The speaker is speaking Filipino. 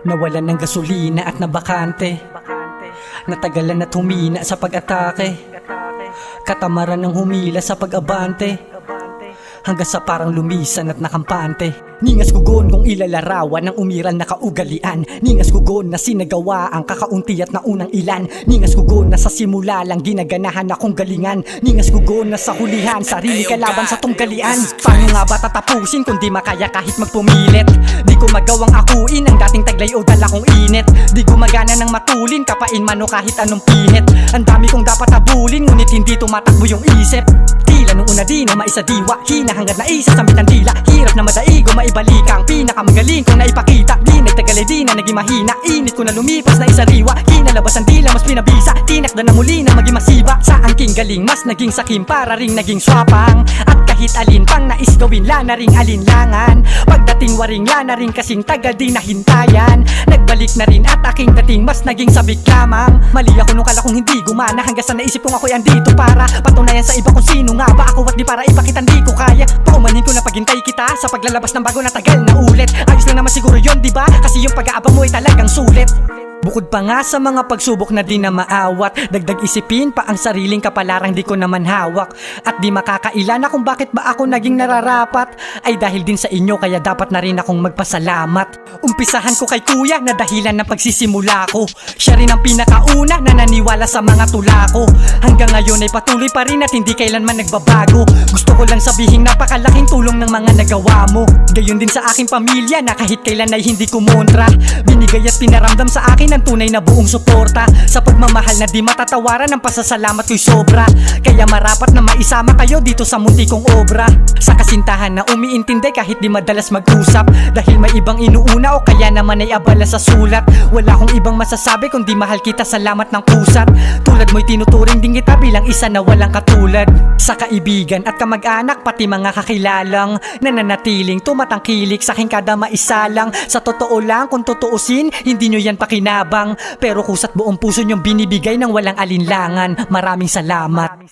Nawalan ng gasolina at nabakante, natagalan at humina sa pag-atake, katamaran ng humila sa pag-abante, hanggang sa parang lumisan at nakampante. Ningas gugon kung ilalarawan ng umiral na kaugalian. Ningas gugon na sinagawa ang kakaunti at naunang ilan. Ningas gugon na sa simula lang ginaganahan akong galingan. Ningas gugon na sa hulihan sarili kalaban sa tunggalian. Paano nga ba tatapusin kung di makaya kahit magpumilit? Di ko magawang akuin ang dating taglay o dala kong init. Di gumagana ng matulin kapain man o kahit anong pihit. Ang dami kong dapat habulin ngunit hindi tumatakbo yung isip. Tila nung una di na maisadiwa, hina hanggang naisa sa mitang dila. Hirap na madaigo maibalik ang pinakamagaling kong naipakita. Di nagtagalay di na naging mahina, init ko na lumipas na isariwa. Kinalabas ang dila mas pinabisa, tinakda na muli na maging masiba. Sa angking galing mas naging sakim para ring naging swapang. At kahit alin pang nais gawin la na ring alinlangan. Pagdating waring la na ring kasing tagal di nahintayan. Nagbalik na rin at aking dating mas naging sabik lamang. Mali ako nung kala kong hindi gumana hanggang sa naisip kong ako'y andito para patunayan sa iba kung sino nga ba ako at di para ipakita di ko kaya. Paumanhin ko na paghintay kita sa paglalabas ng bago na tagal na ulit. Ayos lang naman siguro yon diba? Kasi yung pag-aabang mo ay talagang sulit. Bukod pa nga sa mga pagsubok na di na maawat, dagdag isipin pa ang sariling kapalarang di ko naman hawak. At di makakaila na kung bakit ba ako naging nararapat. Ay dahil din sa inyo kaya dapat na rin akong magpasalamat. Umpisahan ko kay kuya na dahilan ng pagsisimula ko. Siya rin ang pinakauna na naniwala sa mga tula ko. Hanggang ngayon ay patuloy pa rin at hindi kailanman nagbabago. Gusto ko lang sabihin napakalaking tulong ng mga nagawa mo. Gayon din sa aking pamilya na kahit kailan ay hindi kumontra. Binigay at pinaramdam sa akin ang tunay na buong suporta. Sa pagmamahal na di matatawaran ang pasasalamat ko'y sobra. Kaya marapat na maisama kayo dito sa munti kong obra. Sa kasintahan na umiintindi kahit di madalas mag-usap. Dahil may ibang inuuna o kaya naman ay abala sa sulat. Wala akong ibang masasabi kundi mahal kita, salamat ng pusat. Tulad mo'y tinuturing din kita bilang isa na walang katulad. Sa kaibigan at kamag-anak pati mga kakilalang nananatiling tumatangkilik sa aking kada maisalang. Sa totoo lang kung tutuusin hindi nyo yan pakinabang. Pero kusat buong puso nyong binibigay ng walang alinlangan. Maraming salamat.